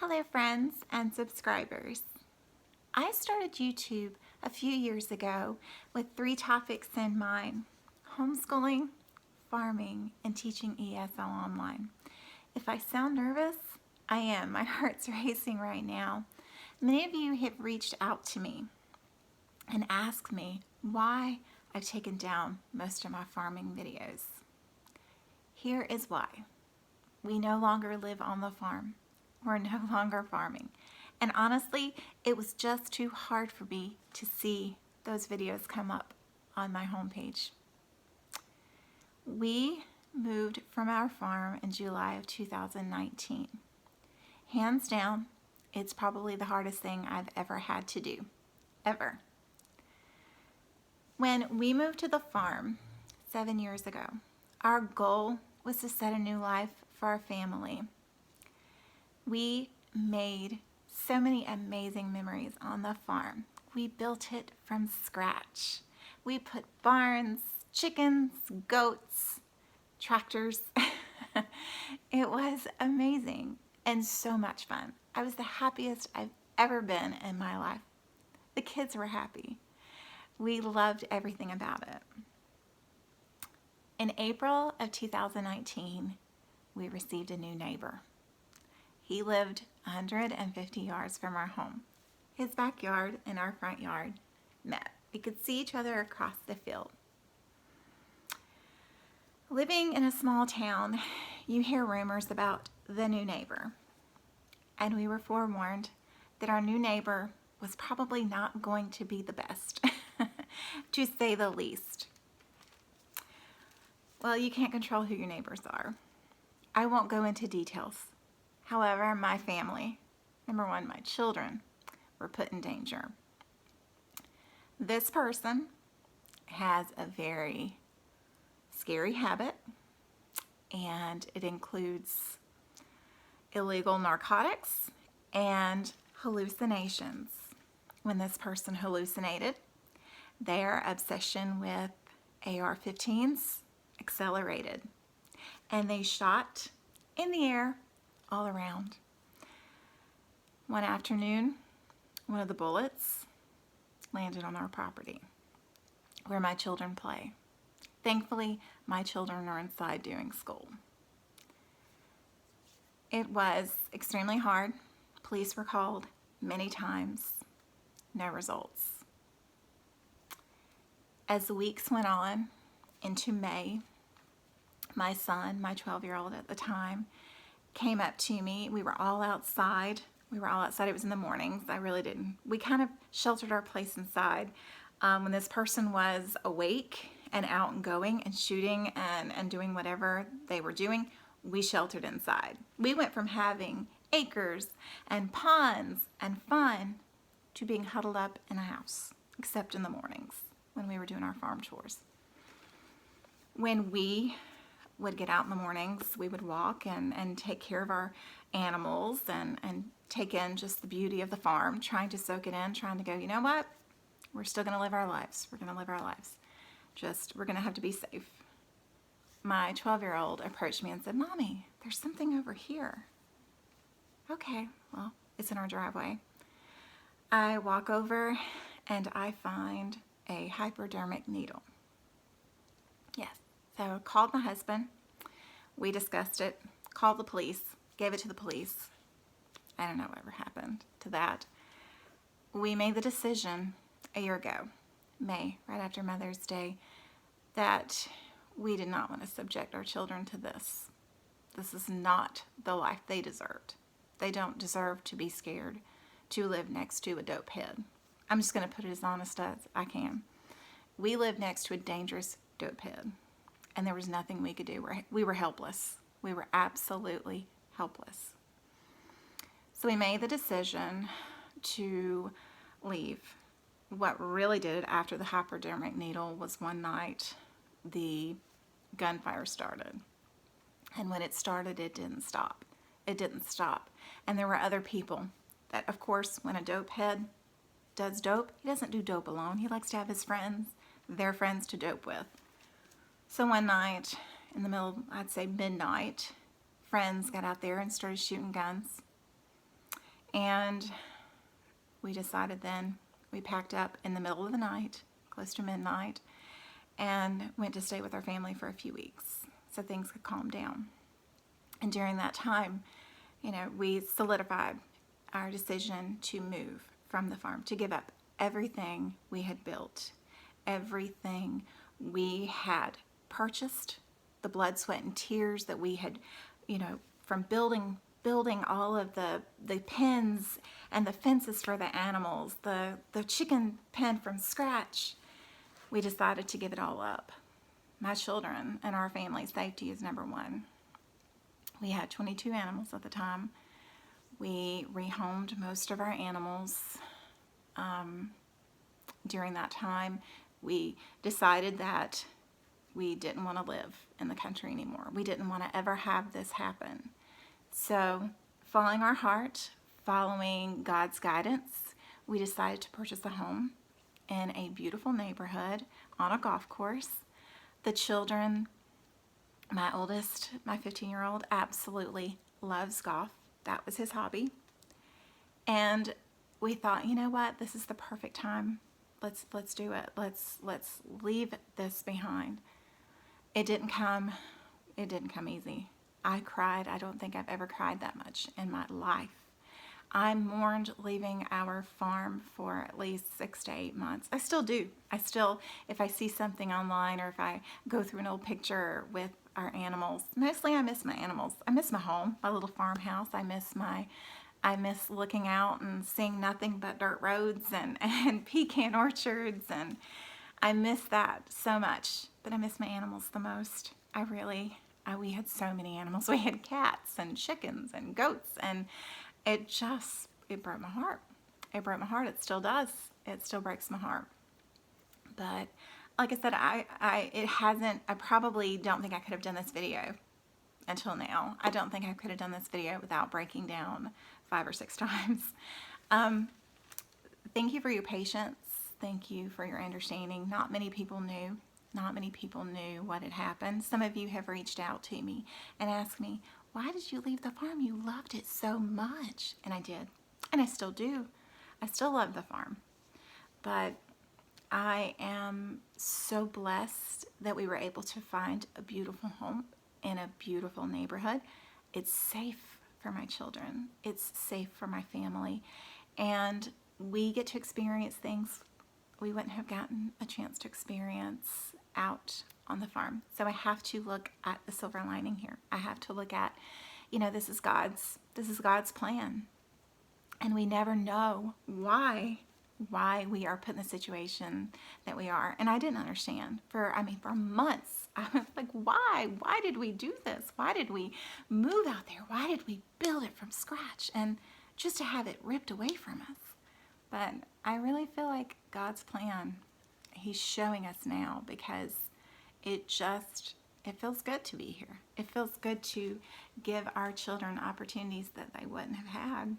Hello friends and subscribers. I started YouTube a few years ago with 3 topics in mind: homeschooling, farming, and teaching ESL online. If I sound nervous, I am. My heart's racing right now. Many of you have reached out to me and asked me why I've taken down most of my farming videos. Here is why. We no longer live on the farm. We're no longer farming. And honestly, it was just too hard for me to see those videos come up on my homepage. We moved from our farm in July of 2019. Hands down, it's probably the hardest thing I've ever had to do, ever. When we moved to the farm 7 years ago, our goal was to set a new life for our family. We made so many amazing memories on the farm. We built it from scratch. We put barns, chickens, goats, tractors. It was amazing and so much fun. I was the happiest I've ever been in my life. The kids were happy. We loved everything about it. In April of 2019, we received a new neighbor. He lived 150 yards from our home. His backyard and our front yard met. We could see each other across the field. Living in a small town, you hear rumors about the new neighbor. And we were forewarned that our new neighbor was probably not going to be the best, to say the least. Well, you can't control who your neighbors are. I won't go into details. However, my family, number one, my children, were put in danger. This person has a very scary habit, and it includes illegal narcotics and hallucinations. When this person hallucinated, their obsession with AR-15s accelerated, and they shot in the air all around. One afternoon, one of the bullets landed on our property where my children play. Thankfully, my children are inside doing school. It was extremely hard. Police were called many times. No results. As the weeks went on into May, my son, my 12-year-old at the time, came up to me. We were all outside. It was in the mornings. We kind of sheltered our place inside. When this person was awake and out and going and shooting and doing whatever they were doing, we sheltered inside. We went from having acres and ponds and fun to being huddled up in a house, except in the mornings when we were doing our farm chores. When we would get out in the mornings, we would walk and take care of our animals and take in just the beauty of the farm, trying to soak it in, trying to go, you know what? We're still going to live our lives. We're going to live our lives. We're going to have to be safe. My 12-year-old approached me and said, "Mommy, there's something over here." Okay, well, it's in our driveway. I walk over and I find a hypodermic needle. Yes. So I called my husband. We discussed it, called the police, gave it to the police. I don't know whatever happened to that. We made the decision a year ago, May, right after Mother's Day, that we did not want to subject our children to this. This is not the life they deserved. They don't deserve to be scared to live next to a dope head. I'm just going to put it as honest as I can. We lived next to a dangerous dope head, and there was nothing we could do. We were helpless. We were absolutely helpless. So we made the decision to leave. What really did it after the hypodermic needle was one night the gunfire started. And when it started, it didn't stop. It didn't stop. And there were other people that, of course, when a dope head does dope, he doesn't do dope alone. He likes to have his friends, their friends to dope with. So one night, in the middle, I'd say midnight, friends got out there and started shooting guns. And we decided then, we packed up in the middle of the night, close to midnight, and went to stay with our family for a few weeks so things could calm down. And during that time, we solidified our decision to move from the farm, to give up everything we had built, everything we had purchased, the blood, sweat, and tears that we had, from building all of the pens and the fences for the animals, the chicken pen from scratch. We decided to give it all up. My children and our family's safety is number one. We had 22 animals at the time. We rehomed most of our animals. During that time, we decided that we didn't want to live in the country anymore. We didn't want to ever have this happen. So, following our heart, following God's guidance, we decided to purchase a home in a beautiful neighborhood on a golf course. The children, my oldest, my 15-year-old, absolutely loves golf. That was his hobby. And we thought, you know what, this is the perfect time. Let's do it. Let's leave this behind. It didn't come easy. I cried. I don't think I've ever cried that much in my life. I mourned leaving our farm for at least 6 to 8 months. I still do. If I see something online or if I go through an old picture with our animals, mostly I miss my animals. I miss my home, my little farmhouse. I miss looking out and seeing nothing but dirt roads and pecan orchards, and I miss that so much. But I miss my animals the most. We had so many animals. We had cats and chickens and goats, and it broke my heart. It broke my heart. It still does. It still breaks my heart. But like I said, I probably don't think I could have done this video until now. I don't think I could have done this video without breaking down 5 or 6 times. Thank you for your patience. Thank you for your understanding. Not many people knew what had happened. Some of you have reached out to me and asked me, why did you leave the farm? You loved it so much. And I did. And I still do. I still love the farm. But I am so blessed that we were able to find a beautiful home in a beautiful neighborhood. It's safe for my children. It's safe for my family. And we get to experience things we wouldn't have gotten a chance to experience out on the farm. So I have to look at the silver lining here. I have to look at, this is God's plan. And we never know why we are put in the situation that we are. And I didn't understand for months. I was like, why? Why did we do this? Why did we move out there? Why did we build it from scratch? And just to have it ripped away from us. But I really feel like God's plan, He's showing us now, because it feels good to be here. It feels good to give our children opportunities that they wouldn't have had.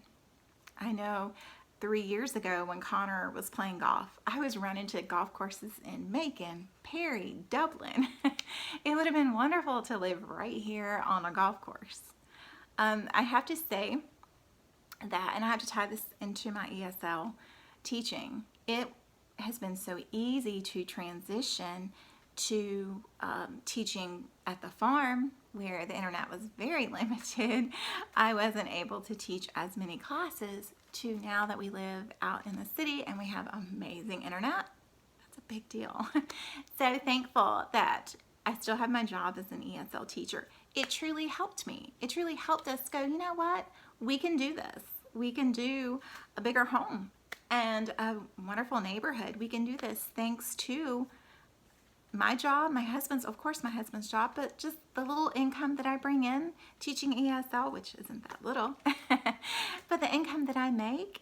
I know 3 years ago when Connor was playing golf, I was running to golf courses in Macon, Perry, Dublin. It would have been wonderful to live right here on a golf course. I have to say that, and I have to tie this into my ESL teaching, it has been so easy to transition to teaching at the farm, where the internet was very limited. I wasn't able to teach as many classes, to now that we live out in the city and we have amazing internet. That's a big deal. So thankful that I still have my job as an ESL teacher. It truly helped me. It truly helped us go, you know what? We can do this. We can do a bigger home and a wonderful neighborhood. We can do this thanks to my job, my husband's job, but just the little income that I bring in teaching ESL, which isn't that little, but the income that I make,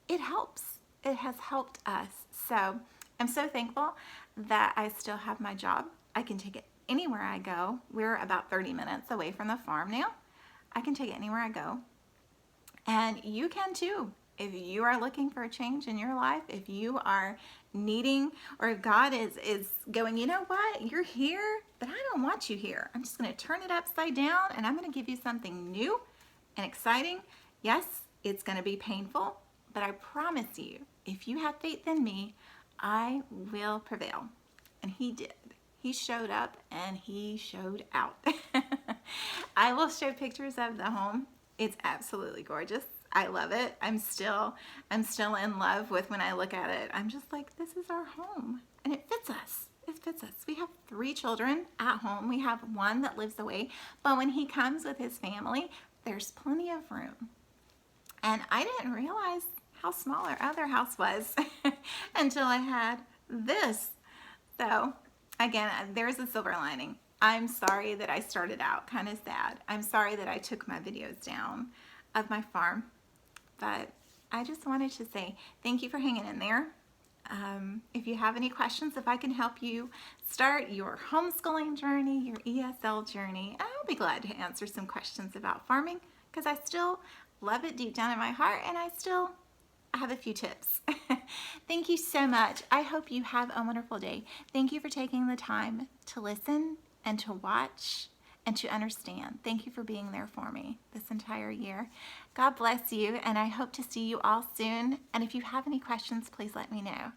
it helps. It has helped us. So I'm so thankful that I still have my job. I can take it anywhere I go. We're about 30 minutes away from the farm now. I can take it anywhere I go. And you can too. If you are looking for a change in your life, if you are needing, or if God is going, you know what, you're here, but I don't want you here. I'm just going to turn it upside down and I'm going to give you something new and exciting. Yes, It's going to be painful, but I promise you, if you have faith in me, I will prevail. And he did. He showed up and he showed out. I will show pictures of the home. It's absolutely gorgeous. I love it. I'm still in love with when I look at it. I'm just like, this is our home and it fits us. It fits us. We have 3 children at home. We have one that lives away, but when he comes with his family, there's plenty of room. And I didn't realize how small our other house was until I had this. So again, there's a silver lining. I'm sorry that I started out kind of sad. I'm sorry that I took my videos down of my farm, but I just wanted to say thank you for hanging in there. If you have any questions, if I can help you start your homeschooling journey, your ESL journey, I'll be glad to answer some questions about farming, because I still love it deep down in my heart, and I have a few tips. Thank you so much. I hope you have a wonderful day. Thank you for taking the time to listen and to watch and to understand. Thank you for being there for me this entire year. God bless you, and I hope to see you all soon. And if you have any questions, please let me know.